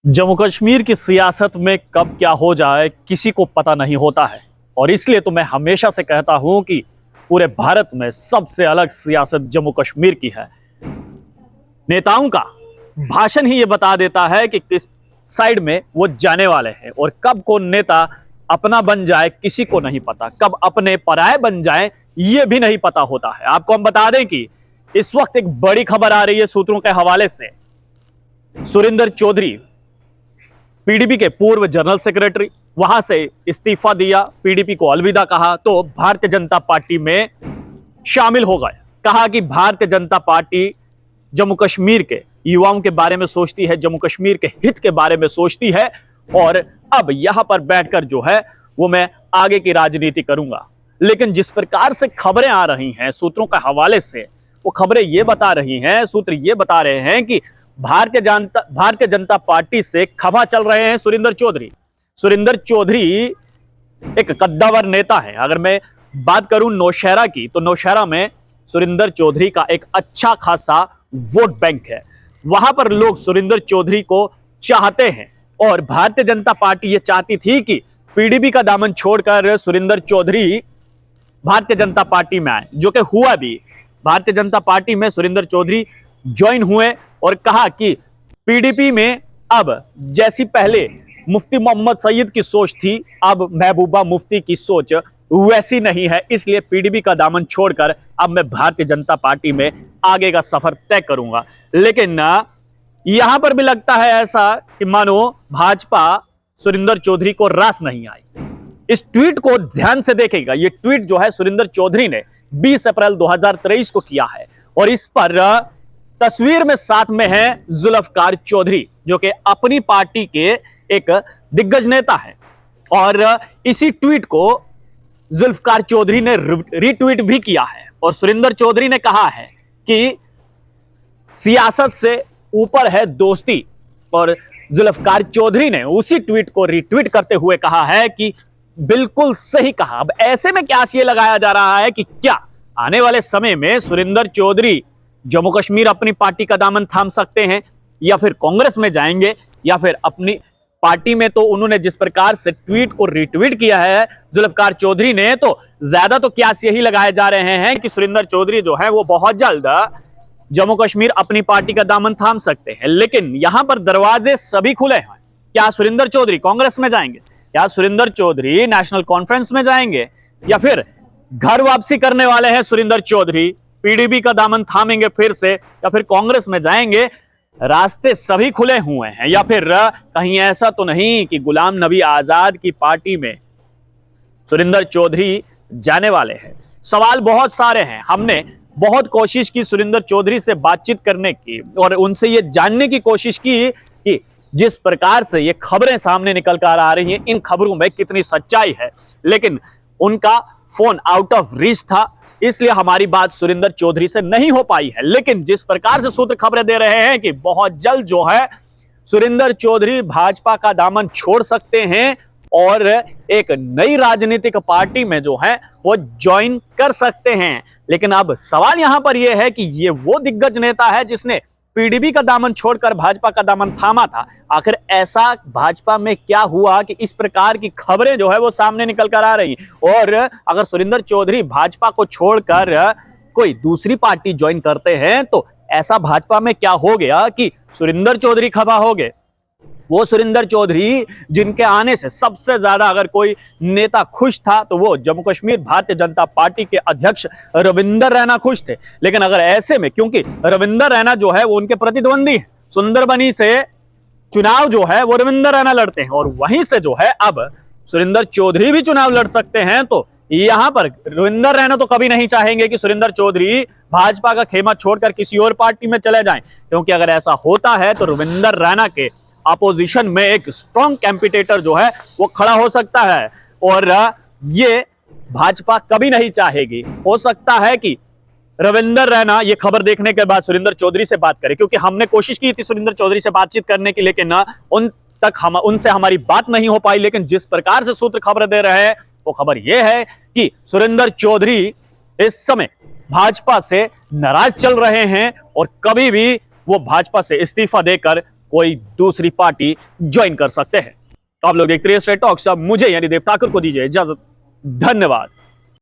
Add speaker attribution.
Speaker 1: जम्मू कश्मीर की सियासत में कब क्या हो जाए किसी को पता नहीं होता है। और इसलिए तो मैं हमेशा से कहता हूं कि पूरे भारत में सबसे अलग सियासत जम्मू कश्मीर की है। नेताओं का भाषण ही ये बता देता है कि किस साइड में वो जाने वाले हैं, और कब कौन नेता अपना बन जाए किसी को नहीं पता, कब अपने पराये बन जाए ये भी नहीं पता होता है। आपको हम बता दें कि इस वक्त एक बड़ी खबर आ रही है सूत्रों के हवाले से। सुरिंदर चौधरी, पीडीपी के पूर्व जनरल सेक्रेटरी, वहां से इस्तीफा दिया, पीडीपी को अलविदा कहा, तो भारतीय जनता पार्टी में शामिल हो गए। कहा कि भारतीय जनता पार्टी जम्मू कश्मीर के युवाओं के बारे में सोचती है, जम्मू कश्मीर के हित के बारे में सोचती है, और अब यहां पर बैठकर जो है वो मैं आगे की राजनीति करूंगा। लेकिन जिस प्रकार से खबरें आ रही हैं सूत्रों के हवाले से, वो खबरें ये बता रही हैं, सूत्र ये बता रहे हैं कि भारतीय जनता पार्टी से खफा चल रहे हैं सुरिंदर चौधरी। सुरिंदर चौधरी एक कद्दावर नेता है। अगर मैं बात करूं नौशहरा की, तो नौशहरा में सुरिंदर चौधरी का एक अच्छा खासा वोट बैंक है। वहां पर लोग सुरिंदर चौधरी को चाहते हैं, और भारतीय जनता पार्टी ये चाहती थी कि पीडीपी का दामन छोड़कर सुरिंदर चौधरी भारतीय जनता पार्टी में आए, जो कि हुआ भी। भारतीय जनता पार्टी में सुरिंदर चौधरी ज्वाइन हुए और कहा कि पीडीपी में अब जैसी पहले मुफ्ती मोहम्मद सईद की सोच थी, अब महबूबा मुफ्ती की सोच वैसी नहीं है, इसलिए पीडीपी का दामन छोड़कर अब मैं भारतीय जनता पार्टी में आगे का सफर तय करूंगा। लेकिन यहां पर भी लगता है ऐसा कि मानो भाजपा सुरिंदर चौधरी को रास नहीं आई। इस ट्वीट को ध्यान से देखेगा। यह ट्वीट जो है सुरिंदर चौधरी ने 20 अप्रैल 2023 को किया है, और इस पर तस्वीर में साथ में है जुल्फकार चौधरी, जो कि अपनी पार्टी के एक दिग्गज नेता है। और इसी ट्वीट को जुल्फकार चौधरी ने रीट्वीट भी किया है, और सुरिंदर चौधरी ने कहा है कि सियासत से ऊपर है दोस्ती। और जुल्फकार चौधरी ने उसी ट्वीट को रीट्वीट करते हुए कहा है कि बिल्कुल सही कहा। अब ऐसे में क्या ये लगाया जा रहा है कि क्या आने वाले समय में सुरिंदर चौधरी जम्मू कश्मीर अपनी पार्टी का दामन थाम सकते हैं, या फिर कांग्रेस में जाएंगे, या फिर अपनी पार्टी में। तो उन्होंने जिस प्रकार से ट्वीट को रीट्वीट किया है जुल्फकार चौधरी ने, तो ज्यादा तो क्या यही लगाए जा रहे हैं कि सुरिंदर चौधरी जो है वो बहुत जल्द जम्मू कश्मीर अपनी पार्टी का दामन थाम सकते हैं। लेकिन यहां पर दरवाजे सभी खुले हैं। क्या सुरिंदर चौधरी कांग्रेस में जाएंगे, क्या सुरिंदर चौधरी नेशनल कॉन्फ्रेंस में जाएंगे, या फिर घर वापसी करने वाले हैं सुरिंदर चौधरी, पीडीपी का दामन थामेंगे फिर से, या फिर कांग्रेस में जाएंगे? रास्ते सभी खुले हुए हैं। या फिर कहीं ऐसा तो नहीं कि गुलाम नबी आजाद की पार्टी में सुरिंदर चौधरी जाने वाले हैं? सवाल बहुत सारे हैं। हमने बहुत कोशिश की सुरिंदर चौधरी से बातचीत करने की, और उनसे यह जानने की कोशिश की कि जिस प्रकार से ये खबरें सामने निकल कर आ रही हैं, इन खबरों में कितनी सच्चाई है। लेकिन उनका फोन आउट ऑफ रीच था, इसलिए हमारी बात सुरिंदर चौधरी से नहीं हो पाई है। लेकिन जिस प्रकार से सूत्र खबरें दे रहे हैं कि बहुत जल्द जो है सुरिंदर चौधरी भाजपा का दामन छोड़ सकते हैं, और एक नई राजनीतिक पार्टी में जो है वो ज्वाइन कर सकते हैं। लेकिन अब सवाल यहां पर यह है कि ये वो दिग्गज नेता है जिसने पीडीपी का दामन छोड़कर भाजपा का दामन थामा था। आखिर ऐसा भाजपा में क्या हुआ कि इस प्रकार की खबरें जो है वो सामने निकल कर आ रही? और अगर सुरिंदर चौधरी भाजपा को छोड़कर कोई दूसरी पार्टी ज्वाइन करते हैं, तो ऐसा भाजपा में क्या हो गया कि सुरिंदर चौधरी खफा हो गए? वो सुरिंदर चौधरी जिनके आने से सबसे ज्यादा अगर कोई नेता खुश था, तो वो जम्मू कश्मीर भारतीय जनता पार्टी के अध्यक्ष रविंदर रैना खुश थे। लेकिन अगर ऐसे में, क्योंकि रविंदर रैना जो है वो उनके प्रतिद्वंदी है, सुंदरबनी से चुनाव जो है वो रविंदर रैना लड़ते हैं, और वहीं से जो है अब सुरिंदर चौधरी भी चुनाव लड़ सकते हैं। तो यहां पर रविंदर रैना तो कभी नहीं चाहेंगे कि सुरिंदर चौधरी भाजपा का खेमा छोड़कर किसी और पार्टी में चले जाएं, क्योंकि अगर ऐसा होता है तो रविंदर रैना के अपोजिशन में एक स्ट्रॉन्ग कैंडिडेट जो है वो खड़ा हो सकता है, और ये भाजपा कभी नहीं चाहेगी। हो सकता है कि रविंदर रैना ये खबर देखने के बाद सुरिंदर चौधरी से बात करे, क्योंकि हमने कोशिश की थी सुरिंदर चौधरी से बातचीत करने की, लेकिन उनसे हमारी बात नहीं हो पाई। लेकिन जिस प्रकार से सूत्र खबर दे रहे हैं, वो खबर ये है कि सुरिंदर चौधरी इस समय भाजपा से नाराज चल रहे हैं, और कभी भी वो भाजपा से इस्तीफा देकर कोई दूसरी पार्टी ज्वाइन कर सकते हैं। तो आप लोग देखते रहिए स्ट्रेट टॉक्स। अब मुझे यानी देव ठाकुर को दीजिए इजाजत। धन्यवाद।